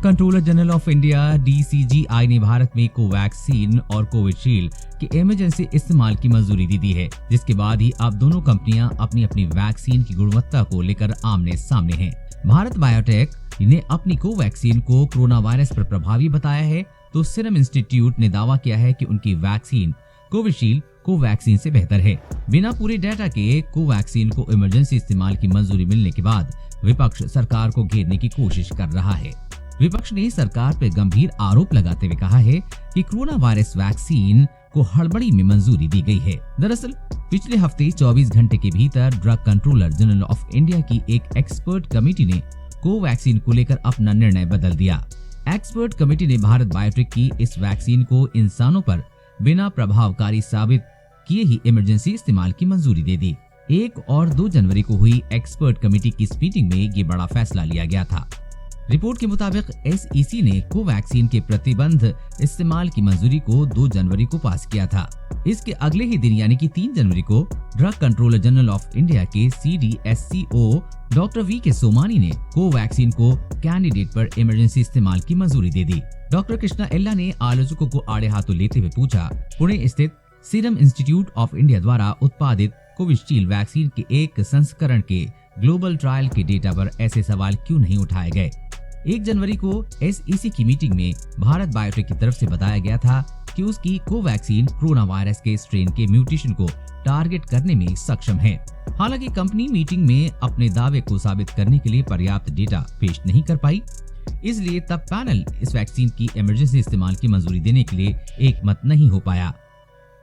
Controller general of India DCGI ने भारत में Covaxin और कोविशील्ड के इमरजेंसी इस्तेमाल की मंजूरी दे दी है, जिसके बाद ही अब दोनों कंपनियां अपनी अपनी वैक्सीन की गुणवत्ता को लेकर आमने सामने हैं। भारत बायोटेक ने अपनी कोवैक्सीन को कोरोना वायरस पर प्रभावी बताया है, तो सीरम इंस्टीट्यूट ने दावा किया है कि उनकी वैक्सीन कोविशील्ड कोवैक्सीन से बेहतर है। बिना पूरे डाटा के कोवैक्सीन को इमरजेंसी इस्तेमाल की मंजूरी मिलने के बाद विपक्ष सरकार को घेरने की कोशिश कर रहा है। विपक्ष ने सरकार पर गंभीर आरोप लगाते हुए कहा है कि कोरोना वायरस वैक्सीन को हड़बड़ी में मंजूरी दी गई है। दरअसल पिछले हफ्ते 24 घंटे के भीतर drug controller general of India की एक एक्सपर्ट कमेटी ने कोवैक्सीन को लेकर अपना निर्णय बदल दिया। एक्सपर्ट कमेटी ने भारत बायोटेक की इस वैक्सीन को इंसानों पर बिना प्रभावकारी साबित किए ही इमरजेंसी इस्तेमाल की मंजूरी दे दी। 1 और 2 जनवरी को हुई एक्सपर्ट कमेटी की इस मीटिंग में ये बड़ा फैसला लिया गया था। रिपोर्ट के मुताबिक SEC ने कोवैक्सीन के प्रतिबंध इस्तेमाल की मंजूरी को 2 जनवरी को पास किया था। इसके अगले ही दिन यानी कि 3 जनवरी को drug controller general of India के CDSCO डॉक्टर V.K. सोमानी ने कोवैक्सीन को कैंडिडेट पर इमरजेंसी इस्तेमाल की मंजूरी दे दी। डॉक्टर कृष्णा एल्ला ने आलोचकों को आड़े हाथों लेते हुए पूछा, पुणे स्थित सीरम इंस्टीट्यूट ऑफ इंडिया द्वारा उत्पादित कोविशील्ड वैक्सीन के एक संस्करण के ग्लोबल ट्रायल के डेटा पर ऐसे सवाल क्यों नहीं उठाए गए। 1 जनवरी को SEC की मीटिंग में भारत बायोटेक की तरफ से बताया गया था कि उसकी कोवैक्सीन कोरोना वायरस के स्ट्रेन के म्यूटेशन को टारगेट करने में सक्षम है। हालांकि कंपनी मीटिंग में अपने दावे को साबित करने के लिए पर्याप्त डेटा पेश नहीं कर पाई, इसलिए तब पैनल इस वैक्सीन की इमरजेंसी इस्तेमाल की मंजूरी देने के लिए एकमत नहीं हो पाया।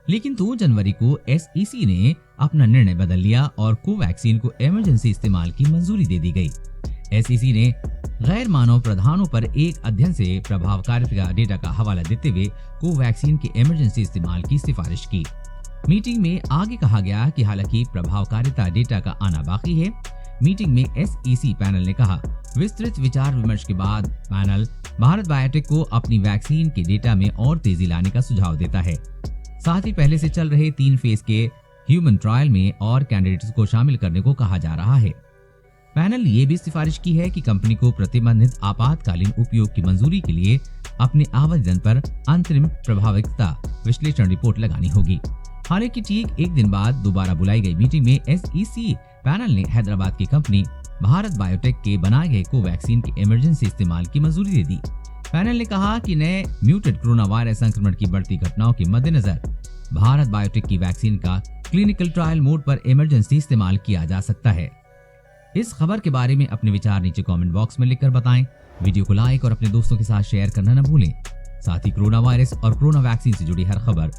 लेकिन 2 जनवरी को SEC ने अपना निर्णय बदल लिया और कोवैक्सीन को इमरजेंसी इस्तेमाल की मंजूरी दे दी गई। SEC ने गैर मानव प्रावधानों पर एक अध्ययन से प्रभावकारिता डेटा का हवाला देते हुए कोवैक्सीन के इमरजेंसी इस्तेमाल की सिफारिश की। मीटिंग में आगे कहा गया कि हालांकि प्रभावकारिता डेटा का आना बाकी है। मीटिंग में SEC पैनल ने कहा, विस्तृत विचार विमर्श के बाद पैनल भारत बायोटेक को अपनी वैक्सीन के डेटा में और तेजी लाने का सुझाव देता है। साथ ही पहले से चल रहे 3 फेज के ह्यूमन ट्रायल में और कैंडिडेट्स को शामिल करने को कहा जा रहा है। पैनल ने ये भी सिफारिश की है कि कंपनी को प्रतिबंधित आपातकालीन उपयोग की मंजूरी के लिए अपने आवेदन पर अंतरिम प्रभाविकता विश्लेषण रिपोर्ट लगानी होगी। हालांकि ठीक 1 दिन बाद दोबारा बुलाई गई मीटिंग में SEC पैनल ने हैदराबाद की कंपनी भारत बायोटेक के बनाए गए कोवैक्सीन के इमरजेंसी इस्तेमाल की मंजूरी दे दी। पैनल ने कहा कि नए म्यूटेड कोरोना वायरस संक्रमण की बढ़ती घटनाओं के मद्देनजर भारत बायोटेक की वैक्सीन का क्लिनिकल ट्रायल मोड पर इमरजेंसी इस्तेमाल किया जा सकता है। इस खबर के बारे में अपने विचार नीचे कमेंट बॉक्स में लिखकर बताएं। वीडियो को लाइक और अपने दोस्तों के साथ शेयर करना न भूलें। साथ ही कोरोना वायरस और कोरोना वैक्सीन से जुड़ी हर खबर